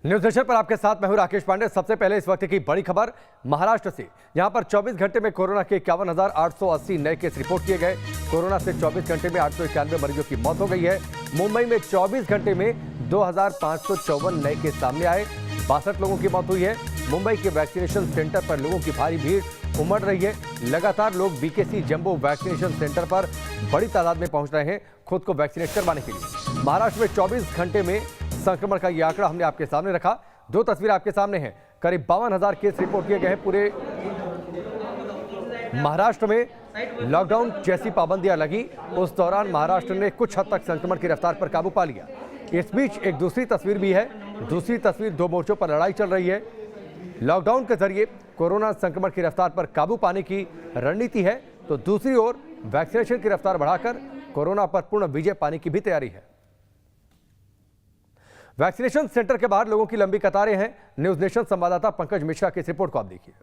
News nation पर आपके साथ मैं हूं राकेश पांडे। सबसे पहले इस वक्त की बड़ी खबर महाराष्ट्र से। यहां पर 24 घंटे में कोरोना के 51,880 नए केस रिपोर्ट किए गए। कोरोना से 24 घंटे में 891 मरीजों की मौत हो गई है। मुंबई में 24 घंटे में 2,554 नए केस सामने आए। 62 लोगों की मौत हुई है। मुंबई के वैक्सीनेशन सेंटर पर लोगों की भारी भीड़ उमड़ रही है। लगातार लोग बीकेसी जंबो वैक्सीनेशन सेंटर पर बड़ी तादाद में पहुंच रहे हैं खुद को वैक्सीनेट करवाने के लिए। महाराष्ट्र में 24 घंटे में संक्रमण का यह आंकड़ा हमने आपके सामने रखा। दो तस्वीरें आपके सामने हैं। करीब 52,000 केस रिपोर्ट किए गए हैं। पूरे महाराष्ट्र में लॉकडाउन जैसी पाबंदियां लगी, उस दौरान महाराष्ट्र ने कुछ हद तक संक्रमण की रफ्तार पर काबू पा लिया। इस बीच एक दूसरी तस्वीर भी है। दूसरी तस्वीर दो मोर्चों पर लड़ाई चल रही है। लॉकडाउन के जरिए कोरोना संक्रमण की रफ्तार पर काबू पाने की रणनीति है, तो दूसरी ओर वैक्सीनेशन की रफ्तार बढ़ाकर कोरोना पर पूर्ण विजय पाने की भी तैयारी है। वैक्सीनेशन सेंटर के बाहर लोगों की लंबी कतारें हैं। न्यूज नेशन संवाददाता पंकज मिश्रा की इस रिपोर्ट को आप देखिए।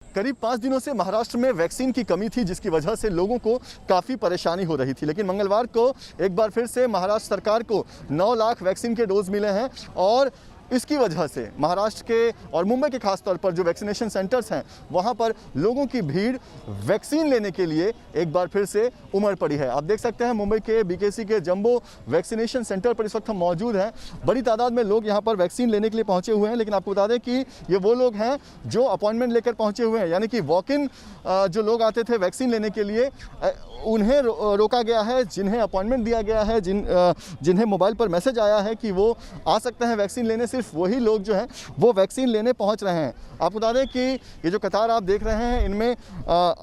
करीब 5 दिनों से महाराष्ट्र में वैक्सीन की कमी थी, जिसकी वजह से लोगों को काफ़ी परेशानी हो रही थी। लेकिन मंगलवार को एक बार फिर से महाराष्ट्र सरकार को 9 लाख वैक्सीन के डोज मिले हैं और इसकी वजह से महाराष्ट्र के और मुंबई के खास तौर पर जो वैक्सीनेशन सेंटर्स हैं वहां पर लोगों की भीड़ वैक्सीन लेने के लिए एक बार फिर से उमड़ पड़ी है। आप देख सकते हैं मुंबई के बीकेसी के जंबो वैक्सीनेशन सेंटर पर इस वक्त हम मौजूद हैं। बड़ी तादाद में लोग यहां पर वैक्सीन लेने के लिए पहुंचे हुए हैं। लेकिन आपको बता दें कि ये वो लोग हैं जो अपॉइंटमेंट लेकर पहुंचे हुए हैं, यानी कि वॉक इन जो लोग आते थे वैक्सीन लेने के लिए उन्हें रोका गया है। जिन्हें अपॉइंटमेंट दिया गया है, जिन्हें मोबाइल पर मैसेज आया है कि वो आ सकते हैं वैक्सीन लेने, सिर्फ वही लोग जो हैं वो वैक्सीन लेने पहुंच रहे हैं। आपको बता दें कि ये जो कतार आप देख रहे हैं इनमें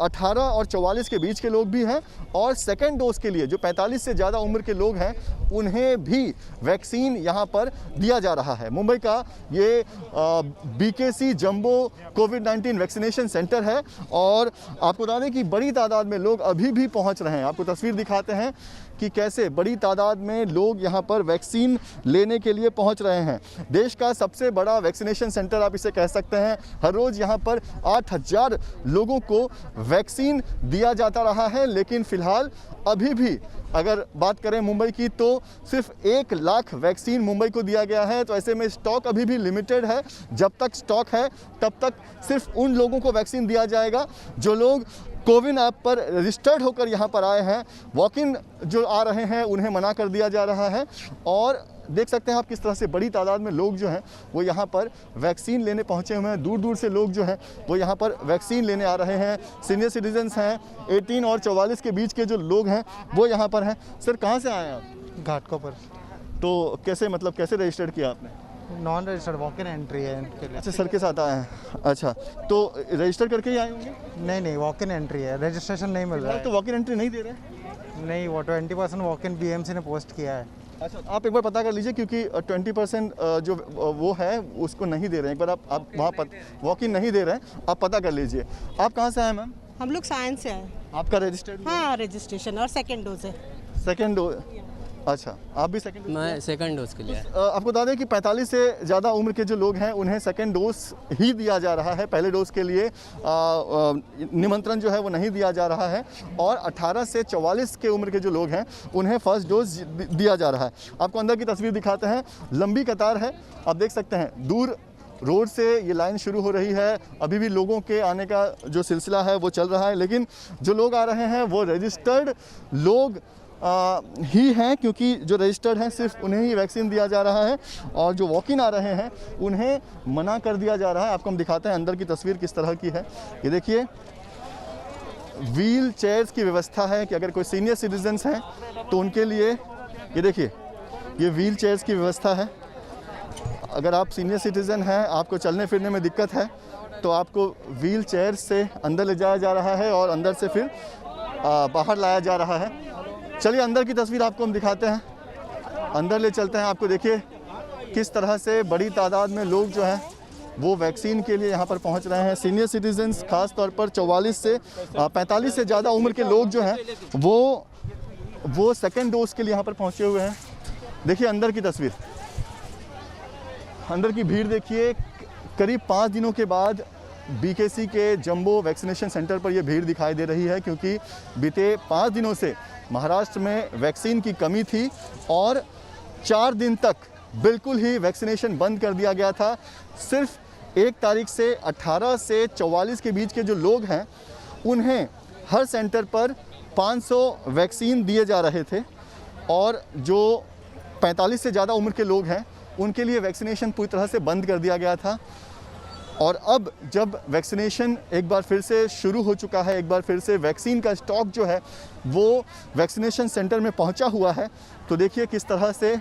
18 और 44 के बीच के लोग भी हैं और सेकेंड डोज के लिए जो 45 से ज़्यादा उम्र के लोग हैं उन्हें भी वैक्सीन यहाँ पर दिया जा रहा है। मुंबई का ये बीकेसी जंबो कोविड-19 वैक्सीनेशन सेंटर है और आपको बता दें कि बड़ी तादाद में लोग अभी भी पहुँच रहे हैं। आपको तस्वीर दिखाते हैं कि कैसे बड़ी तादाद में लोग यहाँ पर वैक्सीन लेने के लिए पहुँच रहे हैं। देश का सबसे बड़ा वैक्सीनेशन सेंटर आप इसे कह सकते हैं। हर रोज़ यहाँ पर 8,000 लोगों को वैक्सीन दिया जाता रहा है। लेकिन फ़िलहाल अभी भी अगर बात करें मुंबई की तो सिर्फ 1 लाख वैक्सीन मुंबई को दिया गया है। तो ऐसे में स्टॉक अभी भी लिमिटेड है। जब तक स्टॉक है तब तक सिर्फ उन लोगों को वैक्सीन दिया जाएगा जो लोग कोविन ऐप पर रजिस्टर्ड होकर यहाँ पर आए हैं। वॉक इन जो आ रहे हैं उन्हें मना कर दिया जा रहा है। और देख सकते हैं आप किस तरह से बड़ी तादाद में लोग जो हैं वो यहाँ पर वैक्सीन लेने पहुँचे हुए हैं। दूर दूर से लोग जो हैं वो यहाँ पर वैक्सीन लेने आ रहे हैं। सीनियर सिटीजन्स हैं, 18 और 44 के बीच के जो लोग हैं वो यहाँ पर हैं। सर कहाँ से आए हैं आप? घाटकोपर। तो कैसे रजिस्टर्ड किया आपने? Non registered walk in entry है इनके लिए। अच्छा, सर के साथ आए हैं। अच्छा, तो रजिस्टर करके ही आए होंगे? नहीं, वॉक इन एंट्री है, रजिस्ट्रेशन नहीं मिल रहा है। तो वॉक इन एंट्री नहीं दे रहे? नहीं, वो 20% वॉक इन बीएमसी ने पोस्ट किया है। अच्छा, आप एक बार पता कर लीजिए क्योंकि 20% जो वो है उसको नहीं दे रहे हैं। एक बार आप वहाँ वॉक इन नहीं दे रहे हैं, आप पता कर लीजिए। आप कहाँ से आए मैम? हम लोग साइंस से आए। आपका रजिस्टर्ड? हाँ, रजिस्ट्रेशन और सेकेंड डोज है। Second dose? अच्छा, आप भी सेकेंड? मैं सेकंड डोज के लिए। आपको बता दें कि 45 से ज़्यादा उम्र के जो लोग हैं उन्हें सेकेंड डोज ही दिया जा रहा है। पहले डोज के लिए निमंत्रण जो है वो नहीं दिया जा रहा है। और 18 से 44 के उम्र के जो लोग हैं उन्हें फर्स्ट डोज दिया जा रहा है। आपको अंदर की तस्वीर दिखाते हैं। लंबी कतार है, आप देख सकते हैं। दूर रोड से ये लाइन शुरू हो रही है। अभी भी लोगों के आने का जो सिलसिला है वो चल रहा है। लेकिन जो लोग आ रहे हैं वो रजिस्टर्ड लोग ही हैं, क्योंकि जो रजिस्टर्ड हैं सिर्फ उन्हें ही वैक्सीन दिया जा रहा है और जो वॉक इन आ रहे हैं उन्हें मना कर दिया जा रहा है। आपको हम दिखाते हैं अंदर की तस्वीर किस तरह की है। ये देखिए, व्हील चेयर्स की व्यवस्था है कि अगर कोई सीनियर सिटीजन्स हैं तो उनके लिए ये देखिए, ये व्हील चेयर्स की व्यवस्था है। अगर आप सीनियर सिटीज़न हैं, आपको चलने फिरने में दिक्कत है तो आपको व्हील चेयर से अंदर ले जाया जा रहा है और अंदर से फिर बाहर लाया जा रहा है। चलिए अंदर की तस्वीर आपको हम दिखाते हैं। अंदर ले चलते हैं। आपको देखिए किस तरह से बड़ी तादाद में लोग जो हैं वो वैक्सीन के लिए यहाँ पर पहुँच रहे हैं। सीनियर सिटीजन्स खास तौर पर 44 से 45 से ज़्यादा उम्र के लोग जो हैं वो सेकेंड डोज के लिए यहाँ पर पहुँचे हुए हैं। देखिए अंदर की तस्वीर, अंदर की भीड़ देखिए। करीब 5 दिनों के बाद बीकेसी के जंबो वैक्सीनेशन सेंटर पर यह भीड़ दिखाई दे रही है, क्योंकि बीते 5 दिनों से महाराष्ट्र में वैक्सीन की कमी थी और 4 दिन तक बिल्कुल ही वैक्सीनेशन बंद कर दिया गया था। सिर्फ 1 तारीख से 18 से 44 के बीच के जो लोग हैं उन्हें हर सेंटर पर 500 वैक्सीन दिए जा रहे थे और जो 45 से ज़्यादा उम्र के लोग हैं उनके लिए वैक्सीनेशन पूरी तरह से बंद कर दिया गया था। और अब जब वैक्सीनेशन एक बार फिर से शुरू हो चुका है, एक बार फिर से वैक्सीन का स्टॉक जो है वो वैक्सीनेशन सेंटर में पहुंचा हुआ है, तो देखिए किस तरह से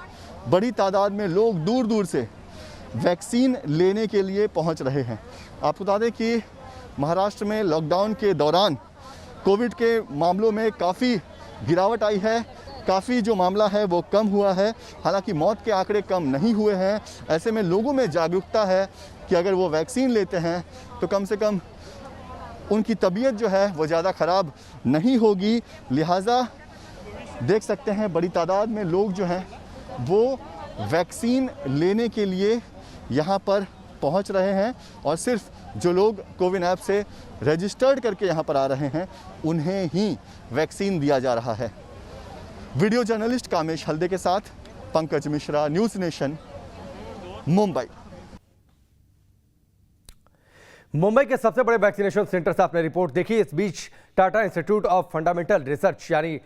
बड़ी तादाद में लोग दूर दूर से वैक्सीन लेने के लिए पहुंच रहे हैं। आपको बता दें कि महाराष्ट्र में लॉकडाउन के दौरान कोविड के मामलों में काफ़ी गिरावट आई है, काफ़ी जो मामला है वो कम हुआ है। हालांकि मौत के आंकड़े कम नहीं हुए हैं। ऐसे में लोगों में जागरूकता है कि अगर वो वैक्सीन लेते हैं तो कम से कम उनकी तबीयत जो है वो ज़्यादा ख़राब नहीं होगी। लिहाजा देख सकते हैं बड़ी तादाद में लोग जो हैं वो वैक्सीन लेने के लिए यहाँ पर पहुँच रहे हैं और सिर्फ जो लोग कोविन ऐप से रजिस्टर्ड करके यहाँ पर आ रहे हैं उन्हें ही वैक्सीन दिया जा रहा है। वीडियो जर्नलिस्ट कामेश हल्दे के साथ पंकज मिश्रा, न्यूज़ नेशन, मुंबई। मुंबई के सबसे बड़े वैक्सीनेशन सेंटर से आपने रिपोर्ट देखी। इस बीच Tata Institute of Fundamental Research यानी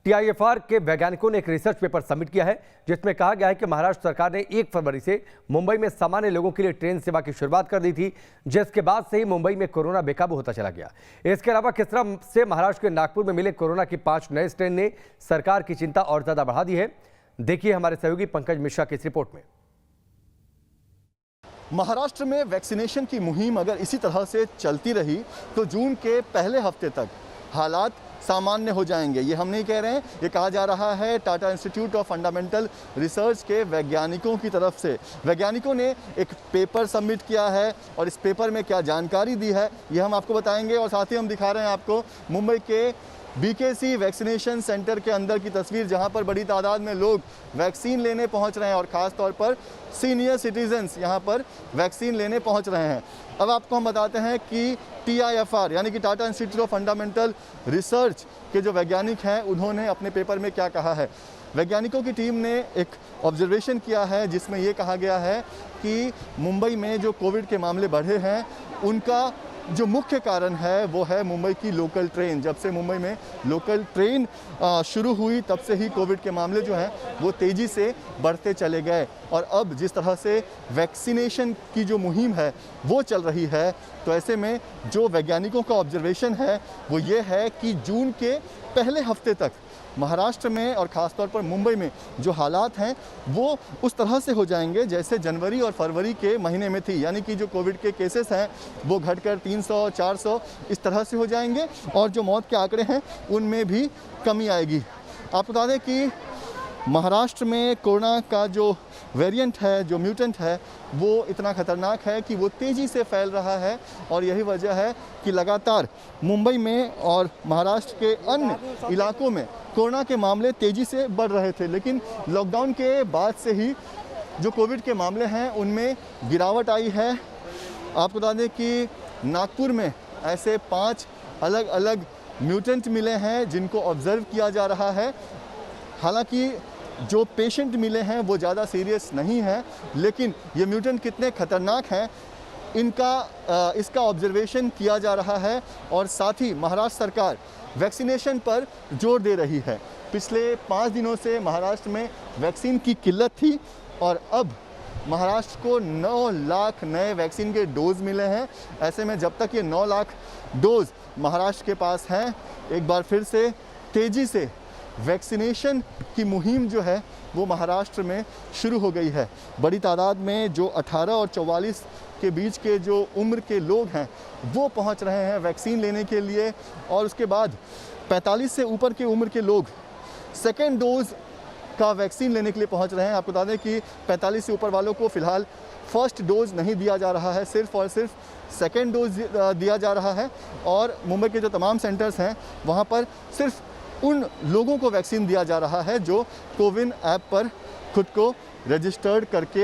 TIFR के वैज्ञानिकों ने एक रिसर्च पेपर सबमिट किया है जिसमें कहा गया है कि महाराष्ट्र सरकार ने 1 फरवरी से मुंबई में सामान्य लोगों के लिए ट्रेन सेवा की शुरुआत कर दी थी, जिसके बाद से ही मुंबई में कोरोना बेकाबू होता चला गया। इसके अलावा किस तरह से महाराष्ट्र के नागपुर में मिले कोरोना की 5 नए स्ट्रेन ने सरकार की चिंता और ज्यादा बढ़ा दी है। देखिए हमारे सहयोगी पंकज मिश्रा की इस रिपोर्ट में। महाराष्ट्र में वैक्सीनेशन की मुहिम अगर इसी तरह से चलती रही तो जून के पहले हफ्ते तक हालात सामान्य हो जाएंगे। ये हम नहीं कह रहे हैं, ये कहा जा रहा है Tata Institute of Fundamental research के वैज्ञानिकों की तरफ से। वैज्ञानिकों ने एक पेपर सबमिट किया है और इस पेपर में क्या जानकारी दी है ये हम आपको बताएंगे। और साथ ही हम दिखा रहे हैं आपको मुंबई के BKC वैक्सीनेशन सेंटर के अंदर की तस्वीर, जहां पर बड़ी तादाद में लोग वैक्सीन लेने पहुंच रहे हैं और ख़ास तौर पर सीनियर सिटीजन्स यहां पर वैक्सीन लेने पहुंच रहे हैं। अब आपको हम बताते हैं कि TIFR यानी कि Tata Institute of Fundamental research के जो वैज्ञानिक हैं उन्होंने अपने पेपर में क्या कहा है। वैज्ञानिकों की टीम ने एक ऑब्जर्वेशन किया है जिसमें ये कहा गया है कि मुंबई में जो कोविड के मामले बढ़े हैं उनका जो मुख्य कारण है वो है मुंबई की लोकल ट्रेन। जब से मुंबई में लोकल ट्रेन शुरू हुई तब से ही कोविड के मामले जो हैं वो तेज़ी से बढ़ते चले गए। और अब जिस तरह से वैक्सीनेशन की जो मुहिम है वो चल रही है, तो ऐसे में जो वैज्ञानिकों का ऑब्जर्वेशन है वो ये है कि जून के पहले हफ्ते तक महाराष्ट्र में और ख़ासतौर पर मुंबई में जो हालात हैं वो उस तरह से हो जाएंगे जैसे जनवरी और फरवरी के महीने में थी। यानी कि जो कोविड के केसेस हैं वो घटकर 300, 400 इस तरह से हो जाएंगे और जो मौत के आंकड़े हैं उनमें भी कमी आएगी। आप बता दें कि महाराष्ट्र में कोरोना का जो वेरिएंट है, जो म्यूटेंट है, वो इतना ख़तरनाक है कि वो तेज़ी से फैल रहा है और यही वजह है कि लगातार मुंबई में और महाराष्ट्र के अन्य इलाकों में कोरोना के मामले तेज़ी से बढ़ रहे थे। लेकिन लॉकडाउन के बाद से ही जो कोविड के मामले हैं उनमें गिरावट आई है। आपको बता दें कि नागपुर में ऐसे 5 अलग अलग म्यूटेंट मिले हैं जिनको ऑब्जर्व किया जा रहा है। हालांकि जो पेशेंट मिले हैं वो ज़्यादा सीरियस नहीं है, लेकिन ये म्यूटेंट कितने ख़तरनाक हैं इसका ऑब्जर्वेशन किया जा रहा है। और साथ ही महाराष्ट्र सरकार वैक्सीनेशन पर जोर दे रही है। पिछले 5 दिनों से महाराष्ट्र में वैक्सीन की किल्लत थी और अब महाराष्ट्र को 9 लाख नए वैक्सीन के डोज मिले हैं। ऐसे में जब तक ये 9 लाख डोज महाराष्ट्र के पास हैं, एक बार फिर से तेज़ी से वैक्सीनेशन की मुहिम जो है वो महाराष्ट्र में शुरू हो गई है। बड़ी तादाद में जो 18 और 44 के बीच के जो उम्र के लोग हैं वो पहुंच रहे हैं वैक्सीन लेने के लिए और उसके बाद 45 से ऊपर के उम्र के लोग सेकेंड डोज का वैक्सीन लेने के लिए पहुंच रहे हैं। आपको बता दें कि 45 से ऊपर वालों को फ़िलहाल फर्स्ट डोज नहीं दिया जा रहा है, सिर्फ और सिर्फ सेकेंड डोज दिया जा रहा है। और मुंबई के जो तमाम सेंटर्स हैं वहाँ पर सिर्फ उन लोगों को वैक्सीन दिया जा रहा है जो कोविन ऐप पर खुद को रजिस्टर्ड करके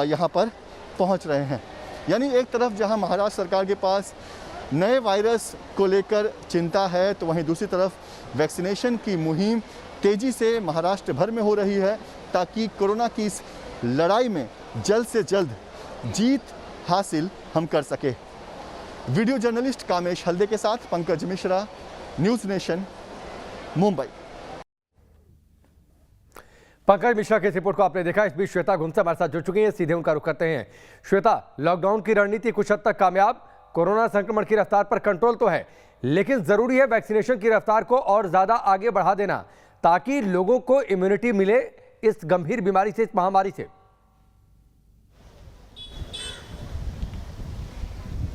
यहाँ पर पहुँच रहे हैं। यानी एक तरफ जहाँ महाराष्ट्र सरकार के पास नए वायरस को लेकर चिंता है, तो वहीं दूसरी तरफ वैक्सीनेशन की मुहिम तेज़ी से महाराष्ट्र भर में हो रही है ताकि कोरोना की इस लड़ाई में जल्द से जल्द जीत हासिल हम कर सके। वीडियो जर्नलिस्ट कामेश हल्दे के साथ पंकज मिश्रा, न्यूज़ नेशन, मुंबई। पंकज मिश्रा की इस रिपोर्ट को आपने देखा। इस बीच श्वेता गुंसा हमारे साथ जुड़ चुकी हैं, सीधे उनका रुख करते हैं। श्वेता, लॉकडाउन की रणनीति कुछ हद तक कामयाब, कोरोना संक्रमण की रफ्तार पर कंट्रोल तो है, लेकिन जरूरी है वैक्सीनेशन की रफ्तार को और ज्यादा आगे बढ़ा देना ताकि लोगों को इम्यूनिटी मिले इस गंभीर बीमारी से, इस महामारी से।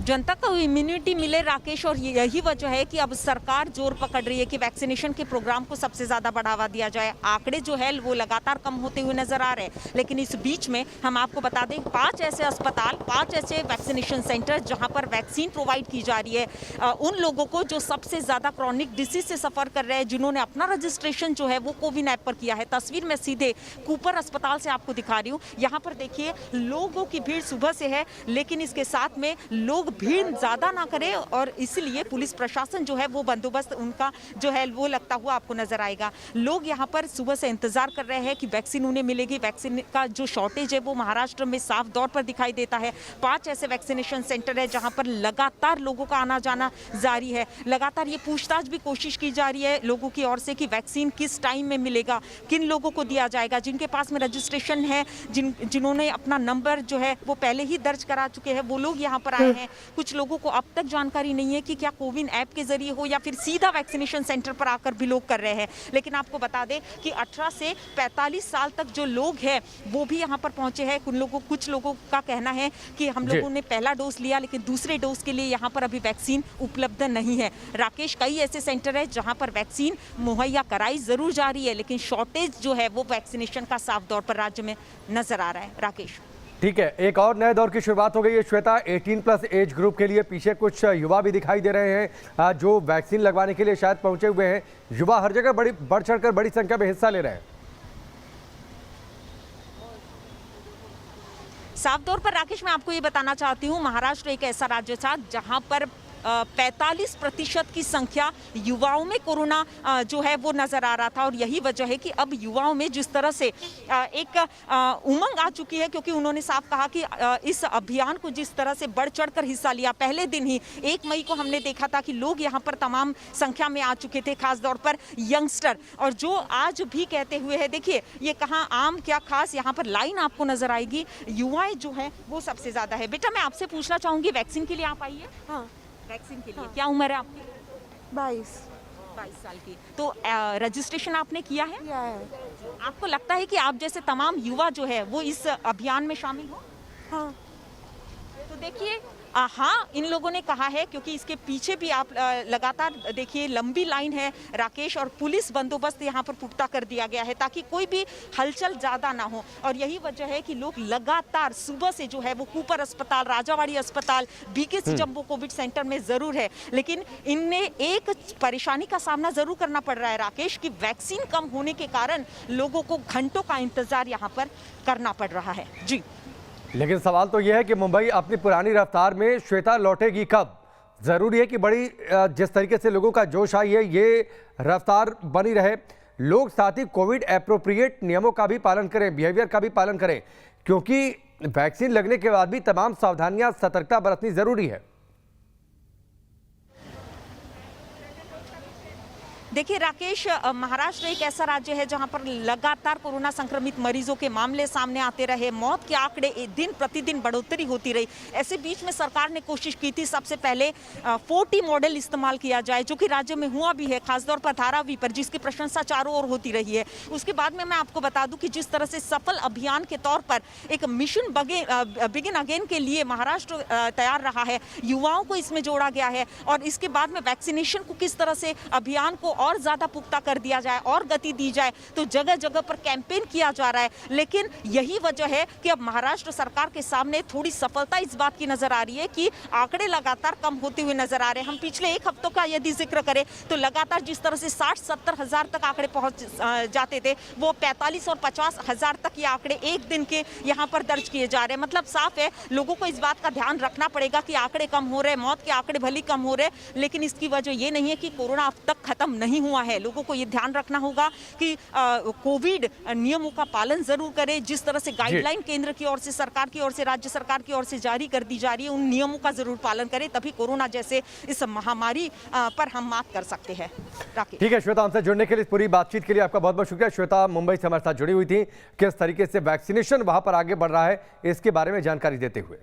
जनता को इम्यूनिटी मिले राकेश, और यही वजह है कि अब सरकार जोर पकड़ रही है कि वैक्सीनेशन के प्रोग्राम को सबसे ज़्यादा बढ़ावा दिया जाए। आंकड़े जो है वो लगातार कम होते हुए नजर आ रहे हैं, लेकिन इस बीच में हम आपको बता दें 5 ऐसे अस्पताल, 5 ऐसे वैक्सीनेशन सेंटर जहां पर वैक्सीन प्रोवाइड की जा रही है उन लोगों को जो सबसे ज़्यादा क्रॉनिक डिसीज से सफ़र कर रहे हैं, जिन्होंने अपना रजिस्ट्रेशन जो है वो कोविन ऐप पर किया है। तस्वीर में सीधे कूपर अस्पताल से आपको दिखा रही हूँ। यहाँ पर देखिए लोगों की भीड़ सुबह से है, लेकिन इसके साथ में लोग भीड़ ज्यादा ना करे और इसलिए पुलिस प्रशासन जो है वो बंदोबस्त उनका जो है वो लगता हुआ आपको नजर आएगा। लोग यहाँ पर सुबह से इंतजार कर रहे हैं कि वैक्सीन उन्हें मिलेगी। वैक्सीन का जो शॉर्टेज है वो महाराष्ट्र में साफ तौर पर दिखाई देता है। 5 ऐसे वैक्सीनेशन सेंटर है जहाँ पर लगातार लोगों का आना जाना जारी है। लगातार ये पूछताछ भी कोशिश की जा रही है लोगों की ओर से कि वैक्सीन किस टाइम में मिलेगा, किन लोगों को दिया जाएगा, जिनके पास में रजिस्ट्रेशन है, जिन्होंने अपना नंबर जो है वो पहले ही दर्ज करा चुके हैं, वो लोग यहाँ पर आए हैं। कुछ लोगों को अब तक जानकारी नहीं है कि क्या कोविन ऐप के जरिए हो या फिर सीधा वैक्सीनेशन सेंटर पर आकर भी लोग कर रहे हैं। लेकिन आपको बता दें कि 18 से 45 साल तक जो लोग हैं वो भी यहाँ पर पहुंचे हैं। कुछ लोगों का कहना है कि हम लोगों ने पहला डोज लिया, लेकिन दूसरे डोज के लिए यहाँ पर अभी वैक्सीन उपलब्ध नहीं है। राकेश, कई ऐसे सेंटर है जहाँ पर वैक्सीन मुहैया कराई जरूर जा रही है, लेकिन शॉर्टेज जो है वो वैक्सीनेशन का साफ तौर पर राज्य में नजर आ रहा है। राकेश, ठीक है, एक और नए दौर की शुरुआत हो गई है श्वेता। 18+ एज ग्रुप के लिए पीछे कुछ युवा भी दिखाई दे रहे हैं जो वैक्सीन लगवाने के लिए शायद पहुंचे हुए हैं। युवा हर जगह बढ़ चढ़कर बड़ी संख्या में हिस्सा ले रहे हैं। साफ तौर पर राकेश, मैं आपको ये बताना चाहती हूँ, महाराष्ट्र एक ऐसा राज्य था जहाँ पर 45% की संख्या युवाओं में कोरोना जो है वो नजर आ रहा था। और यही वजह है कि अब युवाओं में जिस तरह से एक उमंग आ चुकी है, क्योंकि उन्होंने साफ कहा कि इस अभियान को जिस तरह से बढ़ चढ़कर हिस्सा लिया। पहले दिन ही 1 मई को हमने देखा था कि लोग यहाँ पर तमाम संख्या में आ चुके थे, खास तौर पर यंगस्टर, और जो आज भी कहते हुए है, देखिए ये कहाँ आम क्या खास, यहाँ पर लाइन आपको नजर आएगी। युवाएं जो है वो सबसे ज्यादा है। बेटा, मैं आपसे पूछना चाहूंगी, वैक्सीन के लिए आप आई है? हाँ, वैक्सीन के लिए क्या उम्र है आपकी? 22 साल की। तो रजिस्ट्रेशन आपने किया है? किया है। आपको लगता है कि आप जैसे तमाम युवा जो है वो इस अभियान में शामिल हो? हाँ, तो देखिए हाँ, इन लोगों ने कहा है, क्योंकि इसके पीछे भी आप लगातार देखिए लंबी लाइन है राकेश, और पुलिस बंदोबस्त यहाँ पर पुख्ता कर दिया गया है ताकि कोई भी हलचल ज़्यादा ना हो। और यही वजह है कि लोग लगातार सुबह से जो है वो कूपर अस्पताल, राजावाड़ी अस्पताल, बीकेसी जम्बो कोविड सेंटर में ज़रूर है। लेकिन इनमें एक परेशानी का सामना ज़रूर करना पड़ रहा है राकेश, कि वैक्सीन कम होने के कारण लोगों को घंटों का इंतज़ार यहाँ पर करना पड़ रहा है। जी, लेकिन सवाल तो यह है कि मुंबई अपनी पुरानी रफ्तार में श्वेता लौटेगी कब? जरूरी है कि बड़ी जिस तरीके से लोगों का जोश आई है ये रफ्तार बनी रहे। लोग साथ ही कोविड एप्रोप्रिएट नियमों का भी पालन करें, बिहेवियर का भी पालन करें, क्योंकि वैक्सीन लगने के बाद भी तमाम सावधानियां, सतर्कता बरतनी जरूरी है। देखिए राकेश, महाराष्ट्र एक ऐसा राज्य है जहां पर लगातार कोरोना संक्रमित मरीजों के मामले सामने आते रहे, मौत के आंकड़े दिन प्रतिदिन बढ़ोतरी होती रही। ऐसे बीच में सरकार ने कोशिश की थी सबसे पहले 4T मॉडल इस्तेमाल किया जाए, जो कि राज्य में हुआ भी है, खासतौर पर धारावी पर, जिसकी प्रशंसा चारों ओर होती रही है। उसके बाद में मैं आपको बता दूं कि जिस तरह से सफल अभियान के तौर पर एक मिशन बिगिन अगेन के लिए महाराष्ट्र तैयार रहा है, युवाओं को इसमें जोड़ा गया है, और इसके बाद में वैक्सीनेशन को किस तरह से अभियान को और ज्यादा पुख्ता कर दिया जाए और गति दी जाए, तो जगह जगह पर कैंपेन किया जा रहा है। लेकिन यही वजह है कि अब महाराष्ट्र सरकार के सामने थोड़ी सफलता इस बात की नजर आ रही है कि आंकड़े लगातार कम होते हुए नजर आ रहे हैं। हम पिछले 1 हफ्तों का यदि जिक्र करें तो लगातार जिस तरह से 60-70 हजार तक आंकड़े पहुंच जाते थे, वो 45 और 50 हजार तक ये आंकड़े एक दिन के यहाँ पर दर्ज किए जा रहे हैं। मतलब साफ है, लोगों को इस बात का ध्यान रखना पड़ेगा कि आंकड़े कम हो रहे हैं, मौत के आंकड़े भले कम हो रहे हैं, लेकिन इसकी वजह ये नहीं है कि कोरोना अब तक खत्म नहीं नहीं हुआ है। लोगों को ये ध्यान रखना होगा कि कोविड नियमों का पालन जरूर करें। जिस तरह से गाइडलाइन केंद्र की ओर से, सरकार की ओर से, राज्य सरकार की ओर से जारी कर दी जा रही है, उन नियमों का जरूर पालन करें, तभी कोरोना जैसे इस महामारी पर हम मात कर सकते हैं। राकेश। ठीक है श्वेता, हमसे जुड़ने के लिए, इस पूरी बातचीत के लिए आपका बहुत बहुत शुक्रिया। श्वेता मुंबई से हमारे साथ जुड़ी हुई थी, किस तरीके से वैक्सीनेशन वहां पर आगे बढ़ रहा है इसके बारे में जानकारी देते हुए।